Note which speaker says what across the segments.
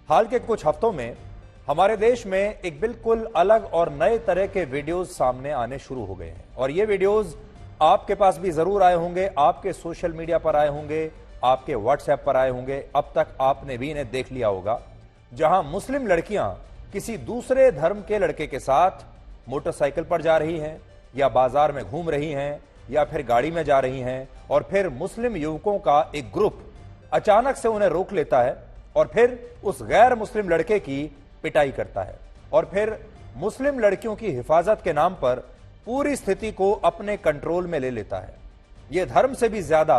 Speaker 1: हाल के कुछ हफ्तों में हमारे देश में एक बिल्कुल अलग और नए तरह के वीडियोस सामने आने शुरू हो गए हैं और ये वीडियोस आपके पास भी जरूर आए होंगे, आपके सोशल मीडिया पर आए होंगे, आपके व्हाट्सएप पर आए होंगे, अब तक आपने भी इन्हें देख लिया होगा, जहां मुस्लिम लड़कियां किसी दूसरे धर्म के लड़के के साथ मोटरसाइकिल पर जा रही हैं या बाजार में घूम रही हैं या फिर गाड़ी में जा रही हैं और फिर मुस्लिम युवकों का एक ग्रुप अचानक से उन्हें रोक लेता है और फिर उस गैर मुस्लिम लड़के की पिटाई करता है और फिर मुस्लिम लड़कियों की हिफाजत के नाम पर पूरी स्थिति को अपने कंट्रोल में ले लेता है। यह धर्म से भी ज्यादा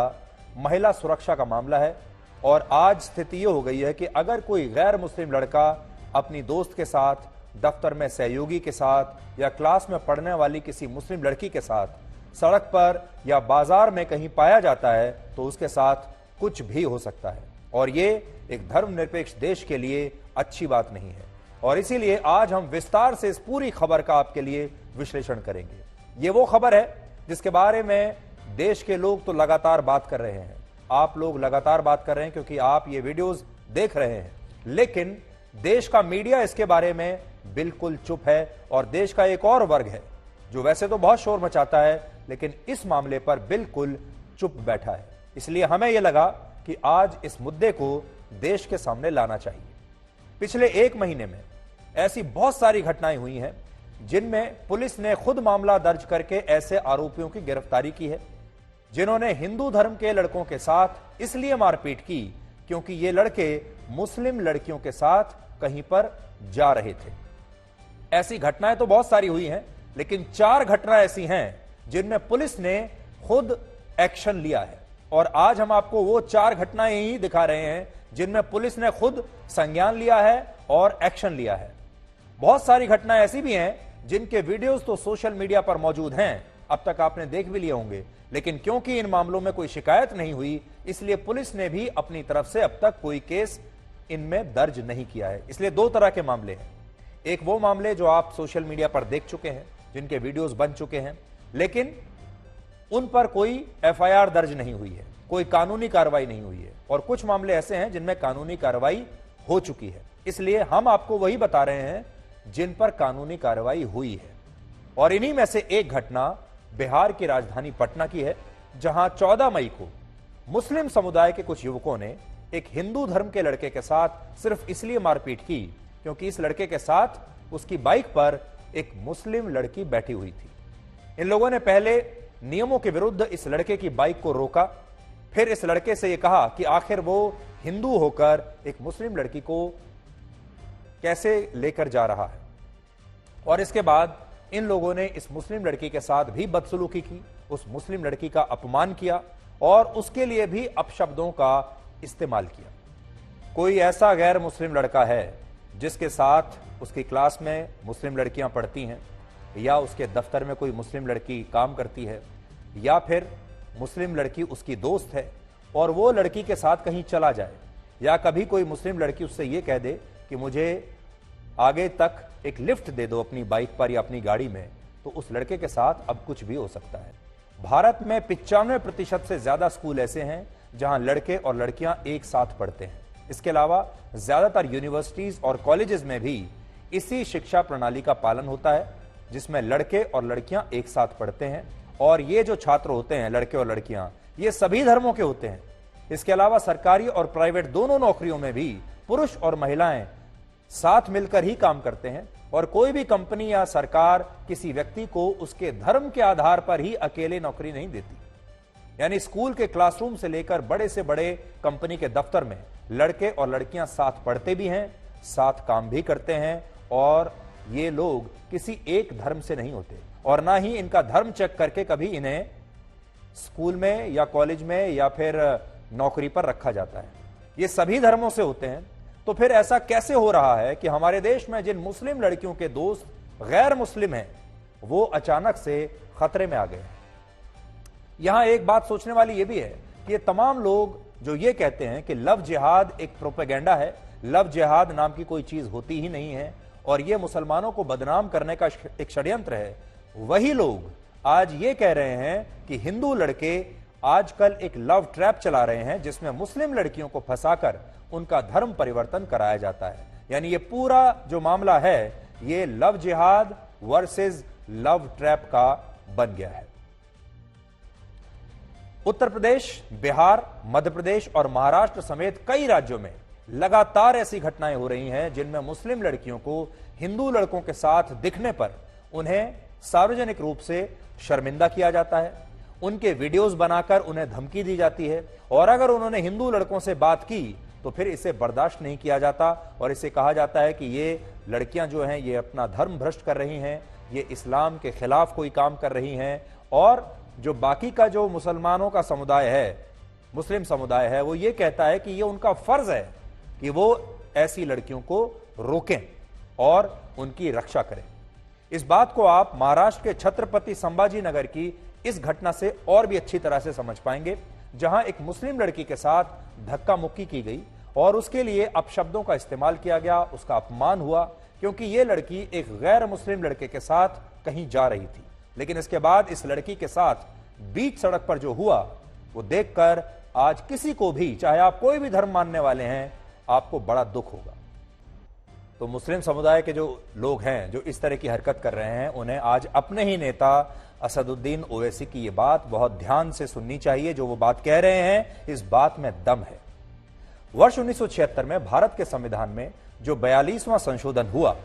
Speaker 1: महिला सुरक्षा का मामला है और आज स्थिति यह हो गई है कि अगर कोई गैर मुस्लिम लड़का अपनी दोस्त के साथ, दफ्तर में सहयोगी के साथ या क्लास में पढ़ने वाली किसी मुस्लिम लड़की के साथ सड़क पर या बाजार में कहीं पाया जाता है तो उसके साथ कुछ भी हो सकता है और ये एक धर्मनिरपेक्ष देश के लिए अच्छी बात नहीं है। और इसीलिए आज हम विस्तार से इस पूरी खबर का आपके लिए विश्लेषण करेंगे। ये वो खबर है जिसके बारे में देश के लोग तो लगातार बात कर रहे हैं, आप लोग लगातार बात कर रहे हैं क्योंकि आप ये वीडियोस देख रहे हैं, लेकिन देश का मीडिया इसके बारे में बिल्कुल चुप है और देश का एक और वर्ग है जो वैसे तो बहुत शोर मचाता है लेकिन इस मामले पर बिल्कुल चुप बैठा है। इसलिए हमें यह लगा कि आज इस मुद्दे को देश के सामने लाना चाहिए। पिछले एक महीने में ऐसी बहुत सारी घटनाएं हुई हैं जिनमें पुलिस ने खुद मामला दर्ज करके ऐसे आरोपियों की गिरफ्तारी की है जिन्होंने हिंदू धर्म के लड़कों के साथ इसलिए मारपीट की क्योंकि ये लड़के मुस्लिम लड़कियों के साथ कहीं पर जा रहे थे। ऐसी घटनाएं तो बहुत सारी हुई हैं, लेकिन 4 घटनाएं ऐसी हैं जिनमें पुलिस ने खुद एक्शन लिया है और आज हम आपको वो 4 घटनाएं ही दिखा रहे हैं जिनमें पुलिस ने खुद संज्ञान लिया है और एक्शन लिया है। बहुत सारी घटनाएं ऐसी भी हैं जिनके वीडियोस तो सोशल मीडिया पर मौजूद हैं, अब तक आपने देख भी लिए होंगे, लेकिन क्योंकि इन मामलों में कोई शिकायत नहीं हुई इसलिए पुलिस ने भी अपनी तरफ से अब तक कोई केस इनमें दर्ज नहीं किया है। इसलिए 2 तरह के मामले हैं। एक वो मामले जो आप सोशल मीडिया पर देख चुके हैं, जिनके वीडियोस बन चुके हैं, लेकिन उन पर कोई एफआईआर दर्ज नहीं हुई है, कोई कानूनी कार्रवाई नहीं हुई है, और कुछ मामले ऐसे हैं जिनमें कानूनी कार्रवाई हो चुकी है। इसलिए हम आपको वही बता रहे हैं जिन पर कानूनी कार्रवाई हुई है। और इन्हीं में से एक घटना बिहार की राजधानी पटना की है, जहां 14 मई को मुस्लिम समुदाय के कुछ युवकों ने एक हिंदू धर्म के लड़के के साथ सिर्फ इसलिए मारपीट की क्योंकि इस लड़के के साथ उसकी बाइक पर एक मुस्लिम लड़की बैठी हुई थी। इन लोगों ने पहले नियमों के विरुद्ध इस लड़के की बाइक को रोका, फिर इस लड़के से यह कहा कि आखिर वो हिंदू होकर एक मुस्लिम लड़की को कैसे लेकर जा रहा है, और इसके बाद इन लोगों ने इस मुस्लिम लड़की के साथ भी बदसलूकी की, उस मुस्लिम लड़की का अपमान किया और उसके लिए भी अपशब्दों का इस्तेमाल किया। कोई ऐसा गैर मुस्लिम लड़का है जिसके साथ उसकी क्लास में मुस्लिम लड़कियां पढ़ती हैं या उसके दफ्तर में कोई मुस्लिम लड़की काम करती है या फिर मुस्लिम लड़की उसकी दोस्त है और वो लड़की के साथ कहीं चला जाए, या कभी कोई मुस्लिम लड़की उससे ये कह दे कि मुझे आगे तक एक लिफ्ट दे दो अपनी बाइक पर या अपनी गाड़ी में, तो उस लड़के के साथ अब कुछ भी हो सकता है। भारत में 95% से ज्यादा स्कूल ऐसे हैं जहां लड़के और लड़कियां एक साथ पढ़ते हैं। इसके अलावा ज्यादातर यूनिवर्सिटीज और कॉलेजेस में भी इसी शिक्षा प्रणाली का पालन होता है जिसमें लड़के और लड़कियां एक साथ पढ़ते हैं, और ये जो छात्र होते हैं, लड़के और लड़कियां, ये सभी धर्मों के होते हैं। इसके अलावा सरकारी और प्राइवेट दोनों नौकरियों में भी पुरुष और महिलाएं साथ मिलकर ही काम करते हैं और कोई भी कंपनी या सरकार किसी व्यक्ति को उसके धर्म के आधार पर ही अकेले नौकरी नहीं देती। यानी स्कूल के क्लासरूम से लेकर बड़े से बड़े कंपनी के दफ्तर में लड़के और लड़कियां साथ पढ़ते भी हैं, साथ काम भी करते हैं, और ये लोग किसी एक धर्म से नहीं होते और ना ही इनका धर्म चेक करके कभी इन्हें स्कूल में या कॉलेज में या फिर नौकरी पर रखा जाता है। ये सभी धर्मों से होते हैं। तो फिर ऐसा कैसे हो रहा है कि हमारे देश में जिन मुस्लिम लड़कियों के दोस्त गैर मुस्लिम हैं वो अचानक से खतरे में आ गए? यहां एक बात सोचने वाली यह भी है कि ये तमाम लोग जो ये कहते हैं कि लव जिहाद एक प्रोपेगेंडा है, लव जिहाद नाम की कोई चीज होती ही नहीं है और ये मुसलमानों को बदनाम करने का एक षड्यंत्र है, वही लोग आज ये कह रहे हैं कि हिंदू लड़के आजकल एक लव ट्रैप चला रहे हैं जिसमें मुस्लिम लड़कियों को फंसाकर उनका धर्म परिवर्तन कराया जाता है। यानी ये पूरा जो मामला है ये लव जिहाद वर्सेस लव ट्रैप का बन गया है। उत्तर प्रदेश, बिहार, मध्य प्रदेश और महाराष्ट्र समेत कई राज्यों में लगातार ऐसी घटनाएं हो रही हैं जिनमें मुस्लिम लड़कियों को हिंदू लड़कों के साथ दिखने पर उन्हें सार्वजनिक रूप से शर्मिंदा किया जाता है, उनके वीडियोस बनाकर उन्हें धमकी दी जाती है और अगर उन्होंने हिंदू लड़कों से बात की तो फिर इसे बर्दाश्त नहीं किया जाता और इसे कहा जाता है कि ये लड़कियां जो हैं ये अपना धर्म भ्रष्ट कर रही हैं, ये इस्लाम के खिलाफ कोई काम कर रही हैं। और जो बाकी का जो मुसलमानों का समुदाय है, मुस्लिम समुदाय है, वो ये कहता है कि ये उनका फर्ज है कि वो ऐसी लड़कियों को रोकें और उनकी रक्षा करें। इस बात को आप महाराष्ट्र के छत्रपति संभाजी नगर की इस घटना से और भी अच्छी तरह से समझ पाएंगे, जहां एक मुस्लिम लड़की के साथ धक्का मुक्की की गई और उसके लिए अपशब्दों का इस्तेमाल किया गया, उसका अपमान हुआ क्योंकि यह लड़की एक गैर मुस्लिम लड़के के साथ कहीं जा रही थी। लेकिन इसके बाद इस लड़की के साथ बीच सड़क पर जो हुआ वो देखकर आज किसी को भी, चाहे आप कोई भी धर्म मानने वाले हैं, आपको बड़ा दुख होगा। तो मुस्लिम समुदाय के जो लोग हैं जो इस तरह की हरकत कर रहे हैं, उन्हें आज अपने ही नेता असदुद्दीन ओवैसी की ये बात बहुत ध्यान से सुननी चाहिए। जो वो बात कह रहे हैं इस बात में दम है। वर्ष 1976 में भारत के संविधान में जो 42वां संशोधन हुआ,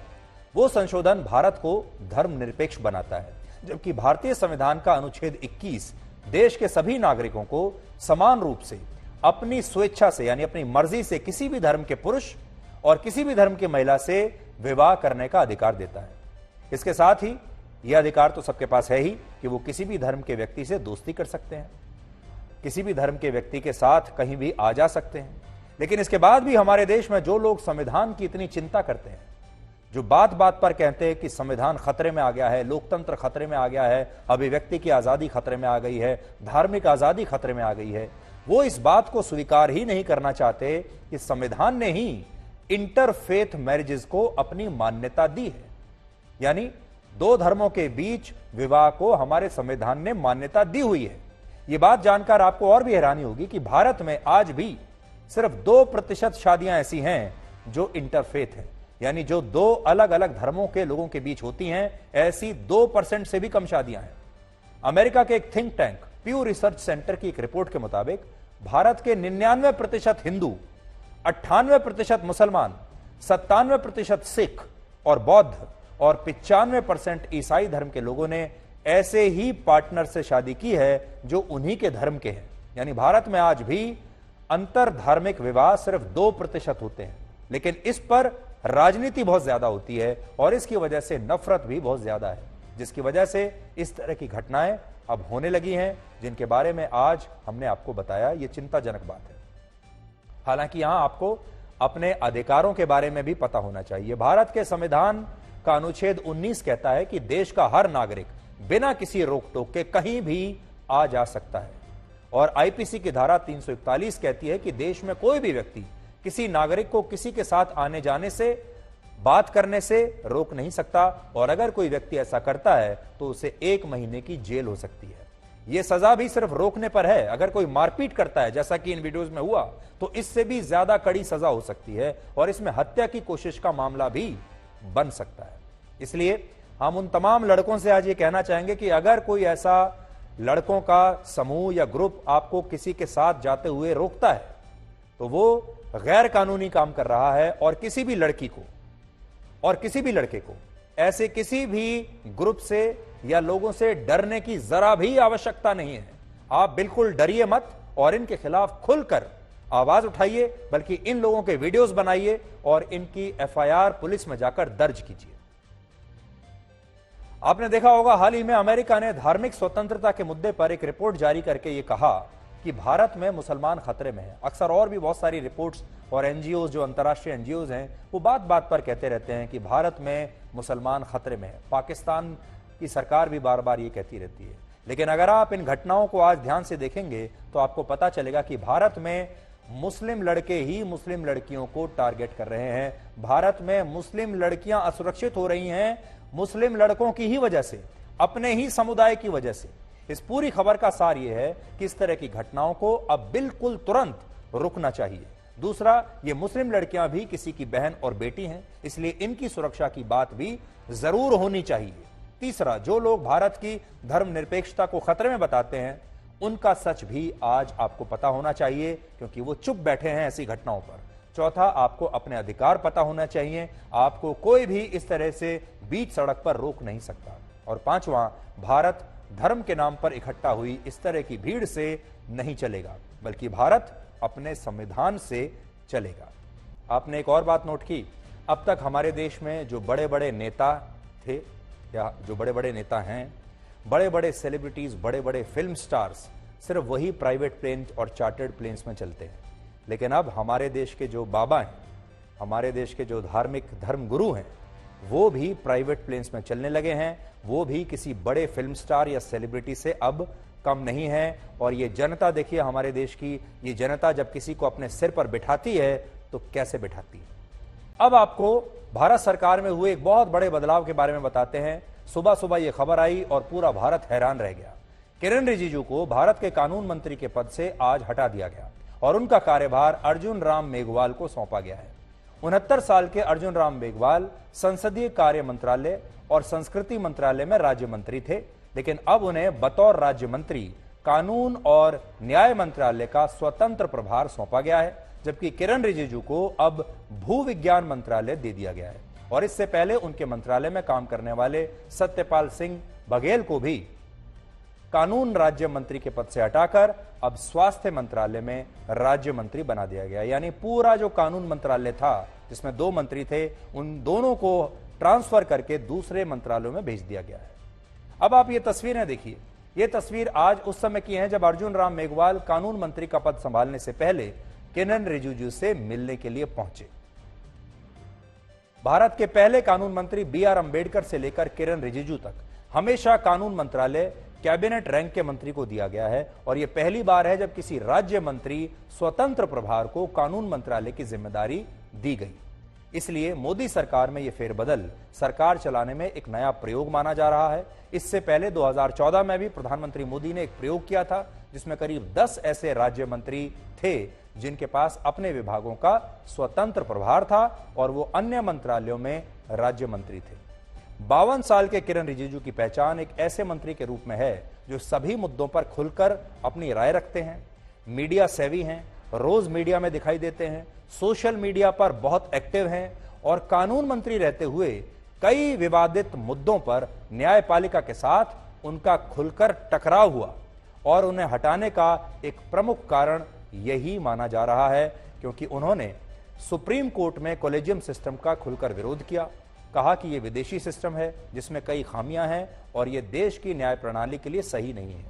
Speaker 1: वो संशोधन भारत को धर्मनिरपेक्ष बनाता है, जबकि भारतीय संविधान का अनुच्छेद 21 देश के सभी नागरिकों को समान रूप से अपनी स्वेच्छा से यानी अपनी मर्जी से किसी भी धर्म के पुरुष और किसी भी धर्म की महिला से विवाह करने का अधिकार देता है। इसके साथ ही यह अधिकार तो सबके पास है ही कि वो किसी भी धर्म के व्यक्ति से दोस्ती कर सकते हैं, किसी भी धर्म के व्यक्ति के साथ कहीं भी आ जा सकते हैं। लेकिन इसके बाद भी हमारे देश में जो लोग संविधान की इतनी चिंता करते हैं, जो बात बात पर कहते हैं कि संविधान खतरे में आ गया है, लोकतंत्र खतरे में आ गया है, अभिव्यक्ति की आजादी खतरे में आ गई है, धार्मिक आजादी खतरे में आ गई है, वो इस बात को स्वीकार ही नहीं करना चाहते कि संविधान ने ही इंटरफेथ मैरिजेस को अपनी मान्यता दी है। यानी दो धर्मों के बीच विवाह को हमारे संविधान ने मान्यता दी हुई है। यह बात जानकर आपको और भी हैरानी होगी कि भारत में आज भी सिर्फ 2% शादियां ऐसी हैं जो इंटरफेथ हैं, यानी जो दो अलग अलग धर्मों के लोगों के बीच होती हैं, ऐसी 2% से भी कम शादियां हैं। अमेरिका के एक थिंक टैंक प्यू रिसर्च सेंटर की एक रिपोर्ट के मुताबिक भारत के 99% हिंदू, 98% मुसलमान, 97% सिख और बौद्ध और 95% ईसाई धर्म के लोगों ने ऐसे ही पार्टनर से शादी की है जो उन्हीं के धर्म के हैं। यानी भारत में आज भी अंतर धार्मिक विवाह सिर्फ 2% होते हैं, लेकिन इस पर राजनीति बहुत ज्यादा होती है और इसकी वजह से नफरत भी बहुत ज्यादा है, जिसकी वजह से इस तरह की घटनाएं अब होने लगी हैं, जिनके बारे में आज हमने आपको बताया। ये चिंताजनक बात है। हालांकि यहां आपको अपने अधिकारों के बारे में भी पता होना चाहिए। भारत के संविधान का अनुच्छेद 19 कहता है कि देश का हर नागरिक बिना किसी रोक टोक के कहीं भी आ जा सकता है और आईपीसी की धारा 341 कहती है कि देश में कोई भी व्यक्ति किसी नागरिक को किसी के साथ आने जाने से, बात करने से रोक नहीं सकता और अगर कोई व्यक्ति ऐसा करता है तो उसे 1 महीने की जेल हो सकती है। यह सजा भी सिर्फ रोकने पर है। अगर कोई मारपीट करता है, जैसा कि इन वीडियोस में हुआ, तो इससे भी ज्यादा कड़ी सजा हो सकती है और इसमें हत्या की कोशिश का मामला भी बन सकता है। इसलिए हम उन तमाम लड़कों से आज ये कहना चाहेंगे कि अगर कोई ऐसा लड़कों का समूह या ग्रुप आपको किसी के साथ जाते हुए रोकता है तो वो गैर कानूनी काम कर रहा है और किसी भी लड़की को और किसी भी लड़के को ऐसे किसी भी ग्रुप से या लोगों से डरने की जरा भी आवश्यकता नहीं है। आप बिल्कुल डरिए मत और इनके खिलाफ खुलकर आवाज उठाइए, बल्कि इन लोगों के वीडियोस बनाइए और इनकी एफआईआर पुलिस में जाकर दर्ज कीजिए। आपने देखा होगा हाल ही में अमेरिका ने धार्मिक स्वतंत्रता के मुद्दे पर एक रिपोर्ट जारी करके यह कहा कि भारत में मुसलमान खतरे में हैं। अक्सर और भी बहुत सारी रिपोर्ट्स और एनजीओ, जो अंतर्राष्ट्रीय एनजीओ हैं, वो बात बात पर कहते रहते हैं कि भारत में मुसलमान खतरे में है। पाकिस्तान की सरकार भी बार बार ये कहती रहती है। लेकिन अगर आप इन घटनाओं को आज ध्यान से देखेंगे तो आपको पता चलेगा कि भारत में मुस्लिम लड़के ही मुस्लिम लड़कियों को टारगेट कर रहे हैं। भारत में मुस्लिम लड़कियां असुरक्षित हो रही हैं मुस्लिम लड़कों की ही वजह से, अपने ही समुदाय की वजह से। इस पूरी खबर का सार यह है कि इस तरह की घटनाओं को अब बिल्कुल तुरंत रुकना चाहिए। दूसरा, ये मुस्लिम लड़कियां भी किसी की बहन और बेटी हैं, इसलिए इनकी सुरक्षा की बात भी जरूर होनी चाहिए। तीसरा, जो लोग भारत की धर्मनिरपेक्षता को खतरे में बताते हैं, उनका सच भी आज आपको पता होना चाहिए, क्योंकि वो चुप बैठे हैं ऐसी घटनाओं पर। चौथा, आपको अपने अधिकार पता होना चाहिए, आपको कोई भी इस तरह से बीच सड़क पर रोक नहीं सकता। और पांचवां, भारत धर्म के नाम पर इकट्ठा हुई इस तरह की भीड़ से नहीं चलेगा, बल्कि भारत अपने संविधान से चलेगा। आपने एक और बात नोट की, अब तक हमारे देश में जो बड़े बड़े नेता थे या जो बड़े बड़े नेता हैं, बड़े बड़े सेलिब्रिटीज, बड़े बड़े फिल्म स्टार्स सिर्फ वही प्राइवेट प्लेन और चार्टर्ड प्लेन्स में चलते हैं। लेकिन अब हमारे देश के जो बाबा हैं, हमारे देश के जो धार्मिक धर्म गुरु हैं, वो भी प्राइवेट प्लेन्स में चलने लगे हैं। वो भी किसी बड़े फिल्म स्टार या सेलिब्रिटी से अब कम नहीं है। और ये जनता देखिए, हमारे देश की ये जनता जब किसी को अपने सिर पर बिठाती है तो कैसे बिठाती है। अब आपको भारत सरकार में हुए एक बहुत बड़े बदलाव के बारे में बताते हैं। सुबह सुबह यह खबर आई और पूरा भारत हैरान रह गया। किरण रिजिजू को भारत के कानून मंत्री के पद से आज हटा दिया गया और उनका कार्यभार अर्जुन राम मेघवाल को सौंपा गया है। 69 साल के अर्जुन राम मेघवाल संसदीय कार्य मंत्रालय और संस्कृति मंत्रालय में राज्य मंत्री थे, लेकिन अब उन्हें बतौर राज्य मंत्री कानून और न्याय मंत्रालय का स्वतंत्र प्रभार सौंपा गया है, जबकि किरण रिजिजू को अब भू विज्ञान मंत्रालय दे दिया गया है। और इससे पहले उनके मंत्रालय में काम करने वाले सत्यपाल सिंह बघेल को भी कानून राज्य मंत्री के पद से हटाकर अब स्वास्थ्य मंत्रालय में राज्य मंत्री बना दिया गया। यानी पूरा जो कानून मंत्रालय था, जिसमें 2 मंत्री थे, उन दोनों को ट्रांसफर करके दूसरे मंत्रालयों में भेज दिया गया है। अब आप ये तस्वीरें देखिए। ये तस्वीर आज उस समय की है जब अर्जुन राम मेघवाल कानून मंत्री का पद संभालने से पहले किरण रिजिजू से मिलने के लिए पहुंचे। भारत के पहले कानून मंत्री BR अंबेडकर से लेकर किरण रिजिजू तक हमेशा कानून मंत्रालय कैबिनेट रैंक के मंत्री को दिया गया है। और यह पहली बार है जब किसी राज्य मंत्री स्वतंत्र प्रभार को कानून मंत्रालय की जिम्मेदारी दी गई। इसलिए मोदी सरकार में यह फेरबदल सरकार चलाने में एक नया प्रयोग माना जा रहा है। इससे पहले 2014 में भी प्रधानमंत्री मोदी ने एक प्रयोग किया था, जिसमें करीब 10 ऐसे राज्य मंत्री थे जिनके पास अपने विभागों का स्वतंत्र प्रभार था और वो अन्य मंत्रालयों में राज्य मंत्री थे। 52 साल के किरण रिजिजू की पहचान एक ऐसे मंत्री के रूप में है जो सभी मुद्दों पर खुलकर अपनी राय रखते हैं, मीडिया सेवी हैं, रोज मीडिया में दिखाई देते हैं, सोशल मीडिया पर बहुत एक्टिव हैं और कानून मंत्री रहते हुए कई विवादित मुद्दों पर न्यायपालिका के साथ उनका खुलकर टकराव हुआ। और उन्हें हटाने का एक प्रमुख कारण यही माना जा रहा है, क्योंकि उन्होंने सुप्रीम कोर्ट में कॉलेजियम सिस्टम का खुलकर विरोध किया, कहा कि यह विदेशी सिस्टम है जिसमें कई खामियां हैं और यह देश की न्याय प्रणाली के लिए सही नहीं है।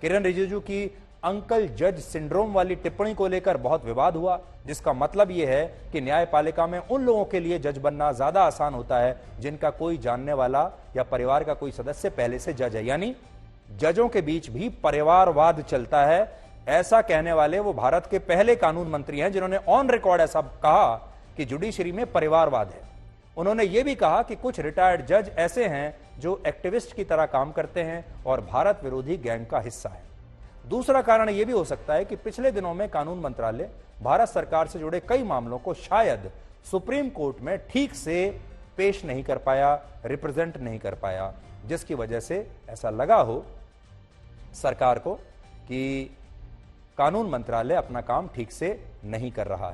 Speaker 1: किरण रिजिजू की अंकल जज सिंड्रोम वाली टिप्पणी को लेकर बहुत विवाद हुआ, जिसका मतलब यह है कि न्यायपालिका में उन लोगों के लिए जज बनना ज्यादा आसान होता है जिनका कोई जानने वाला या परिवार का कोई सदस्य पहले से जज है। यानी जजों के बीच भी परिवारवाद चलता है। ऐसा कहने वाले वो भारत के पहले कानून मंत्री हैं जिन्होंने ऑन रिकॉर्ड ऐसा कहा कि जुडिशरी में परिवारवाद है। उन्होंने ये भी कहा कि कुछ रिटायर्ड जज ऐसे हैं जो एक्टिविस्ट की तरह काम करते हैं और भारत विरोधी गैंग का हिस्सा है। दूसरा कारण यह भी हो सकता है कि पिछले दिनों में कानून मंत्रालय भारत सरकार से जुड़े कई मामलों को शायद सुप्रीम कोर्ट में ठीक से पेश नहीं कर पाया, रिप्रेजेंट नहीं कर पाया, जिसकी वजह से ऐसा लगा हो सरकार को कि कानून मंत्रालय अपना काम ठीक से नहीं कर रहा है।